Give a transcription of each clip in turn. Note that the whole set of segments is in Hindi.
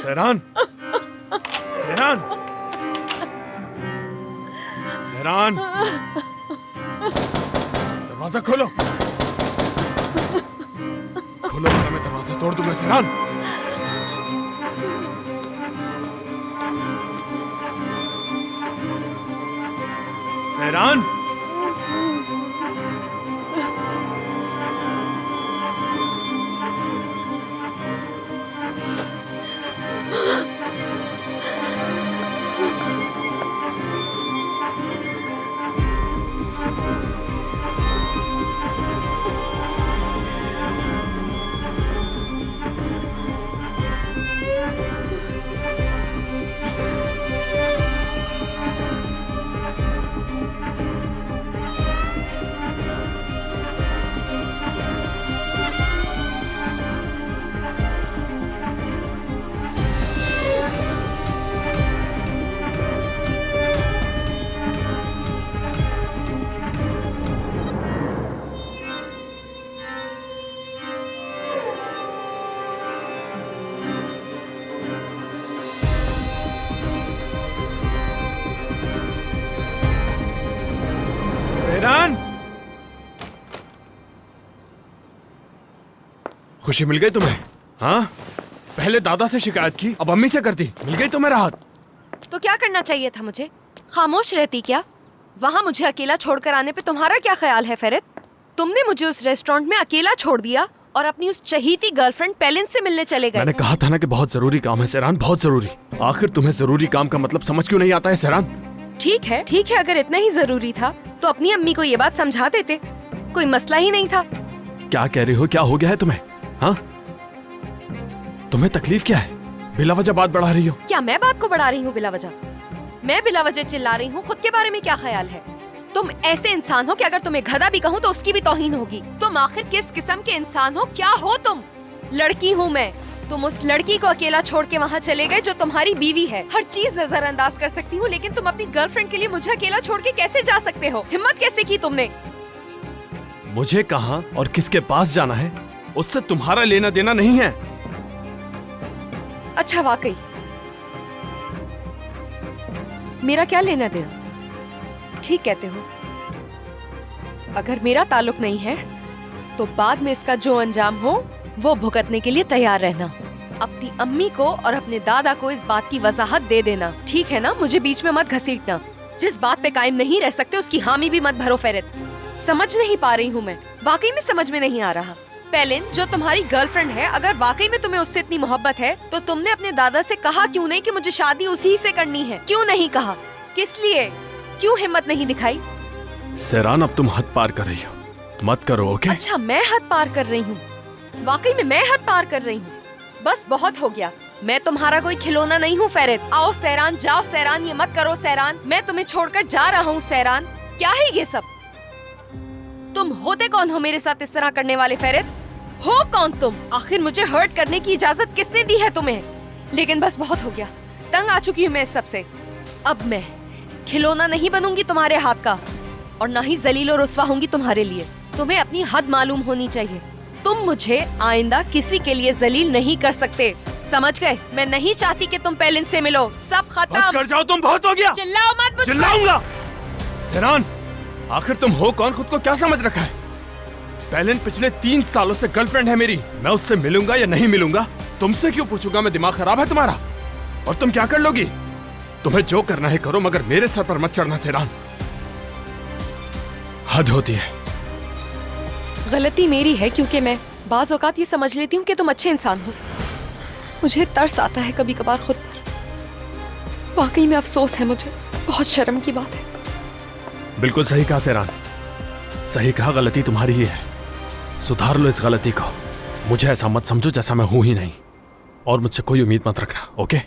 सहरान, सहरान, सहरान, दरवाजा खोलो, खोलो वरना मैं दरवाजा तोड़ दूंगा। सहरान, सहरान, सहरान। खुशी मिल गई तुम्हें? हाँ, पहले दादा से शिकायत की, अब अम्मी से करती। मिल गई तुम्हें राहत? तो क्या करना चाहिए था मुझे? खामोश रहती क्या? वहाँ मुझे अकेला छोड़कर आने पे तुम्हारा क्या ख्याल है फेरित? तुमने मुझे उस रेस्टोरेंट में अकेला छोड़ दिया और अपनी उस चहीती गर्लफ्रेंड पेलिन से मिलने चले गए। मैंने कहा था ना कि बहुत जरूरी काम है सहरान, बहुत जरूरी। आखिर तुम्हें जरूरी काम का मतलब समझ क्यों नहीं आता है सहरान? ठीक है, ठीक है, अगर इतना ही जरूरी था तो अपनी अम्मी को ये बात समझा देते, कोई मसला ही नहीं था। क्या कह रही हो? क्या हो गया है तुम्हें? हाँ, तुम्हें तकलीफ क्या है? बिला वजह बात बढ़ा रही हो। क्या मैं बात को बढ़ा रही हूँ बिला वजह? मैं बिला वजह चिल्ला रही हूँ? खुद के बारे में क्या ख्याल है? तुम ऐसे इंसान हो कि अगर तुम्हें गधा भी कहूँ तो उसकी भी तौहीन होगी। तुम आखिर किस किस्म के इंसान हो? क्या हो तुम? लड़की हूँ मैं। तुम उस लड़की को अकेला छोड़ के वहाँ चले गए जो तुम्हारी बीवी है। हर चीज नजरअंदाज कर सकती हूँ, लेकिन तुम अपनी गर्लफ्रेंड के लिए मुझे अकेला छोड़ के कैसे जा सकते हो? हिम्मत कैसे की तुमने? मुझे कहाँ और किसके पास जाना है उससे तुम्हारा लेना देना नहीं है। अच्छा, वाकई मेरा क्या लेना देना? ठीक कहते हो। अगर मेरा ताल्लुक नहीं है तो बाद में इसका जो अंजाम हो वो भुगतने के लिए तैयार रहना। अपनी अम्मी को और अपने दादा को इस बात की वजाहत दे देना, ठीक है ना? मुझे बीच में मत घसीटना। जिस बात पे कायम नहीं रह सकते उसकी हामी भी मत भरो फेरित। समझ नहीं पा रही हूँ मैं, वाकई में समझ में नहीं आ रहा। पेलिन जो तुम्हारी गर्लफ्रेंड है, अगर वाकई में तुम्हें उससे इतनी मोहब्बत है तो तुमने अपने दादा से कहा क्यों नहीं कि मुझे शादी उसी से करनी है? क्यों नहीं कहा? किस लिए? क्यों हिम्मत नहीं दिखाई? सहरान, अब तुम हद पार कर रही हो, मत करो। ओके? अच्छा, मैं हद पार कर रही हूँ? वाकई में मैं हद पार कर रही हूँ? बस बहुत हो गया। मैं तुम्हारा कोई खिलौना नहीं हूँ फेरित। आओ सहरान, जाओ सहरान, ये मत करो सहरान। मैं तुम्हें छोड़कर जा रहा हूँ सहरान। क्या है ये सब? तुम होते कौन हो मेरे साथ इस तरह करने वाले फेरित? हो कौन तुम? आखिर मुझे हर्ट करने की इजाजत किसने दी है तुम्हें? लेकिन बस बहुत हो गया, तंग आ चुकी हूँ मैं इस सब से। अब मैं खिलौना नहीं बनूंगी तुम्हारे हाथ का, और ना ही जलील और रुस्वा होंगी तुम्हारे लिए। तुम्हें अपनी हद मालूम होनी चाहिए। तुम मुझे आइंदा किसी के लिए जलील नहीं कर सकते, समझ गए? मैं नहीं चाहती कि तुम पेलिन से मिलो। सब खत्म। बस कर जाओ तुम, बहुत हो गया। चिल्लाओ मत मुझ पर। चिल्लाऊंगा। सहरान, आखिर तुम हो कौन? खुद को क्या समझ रखा है? पेलिन पिछले 3 सालों से गर्लफ्रेंड है मेरी। मैं उससे मिलूंगा या नहीं मिलूंगा तुमसे क्यों पूछूंगा मैं? दिमाग खराब है तुम्हारा? और तुम क्या कर लोगी? तुम्हें जो करना है करो, मगर मेरे सर पर मत चढ़ना सहरान, हद होती है। गलती मेरी है क्योंकि मैं बाज औकात ये समझ लेती हूँ कि तुम अच्छे इंसान हो। मुझे तरस आता है कभी कभार खुद पर। वाकई में अफसोस है मुझे, बहुत शर्म की बात है। बिल्कुल सही कहा सहरान, सही कहा। गलती तुम्हारी ही है, सुधार लो इस गलती को। मुझे ऐसा मत समझो जैसा मैं हूं ही नहीं, और मुझसे कोई उम्मीद मत रखना। ओके?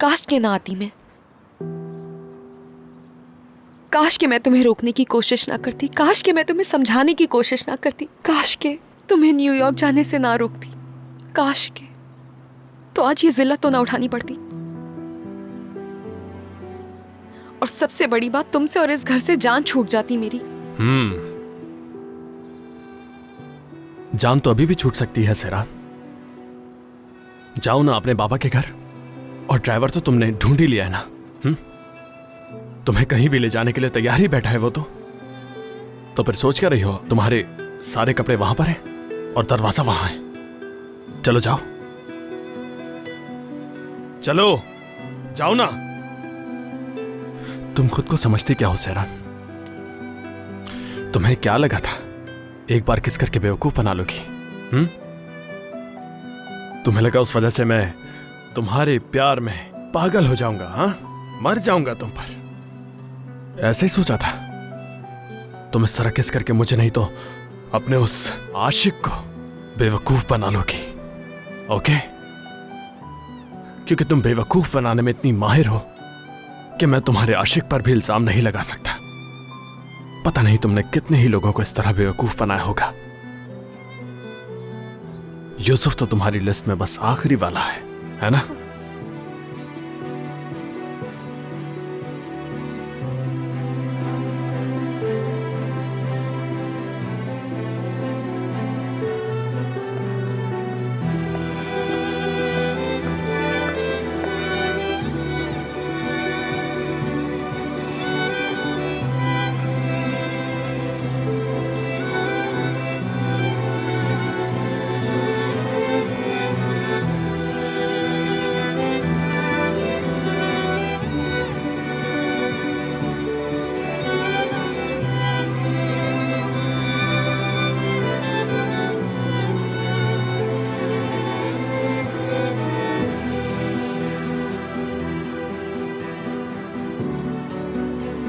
काश के ना आती मैं, काश के मैं तुम्हें रोकने की कोशिश ना करती, काश के मैं तुम्हें समझाने की कोशिश ना करती, काश के तुम्हें न्यूयॉर्क जाने से ना रोकती, काश के तो आज ये जिल्लत तो ना उठानी पड़ती। और सबसे बड़ी बात, तुमसे और इस घर से जान छूट जाती मेरी। जान तो अभी भी छूट सकती है सेरान। जाओ ना अपने बाबा के घर, और ड्राइवर तो तुमने ढूंढ ही लिया है ना। तुम्हें कहीं भी ले जाने के लिए तैयार ही बैठा है वो तो फिर सोच क्या रही हो? तुम्हारे सारे कपड़े वहां पर हैं और दरवाजा वहां है। चलो जाओ, चलो जाओ ना। तुम खुद को समझती क्या हो सेरान? तुम्हें क्या लगा था एक बार किस करके बेवकूफ बना लोगी? तुम्हें लगा उस वजह से मैं तुम्हारे प्यार में पागल हो जाऊंगा? मर जाऊंगा तुम पर? ऐसे ही सोचा था तुम इस तरह किस करके मुझे नहीं तो अपने उस आशिक को बेवकूफ बना लोगी। ओके? क्योंकि तुम बेवकूफ बनाने में इतनी माहिर हो कि मैं तुम्हारे आशिक पर भी इल्जाम नहीं लगा सकता। पता नहीं तुमने कितने ही लोगों को इस तरह बेवकूफ बनाया होगा। यूसुफ तो तुम्हारी लिस्ट में बस आखिरी वाला है ना?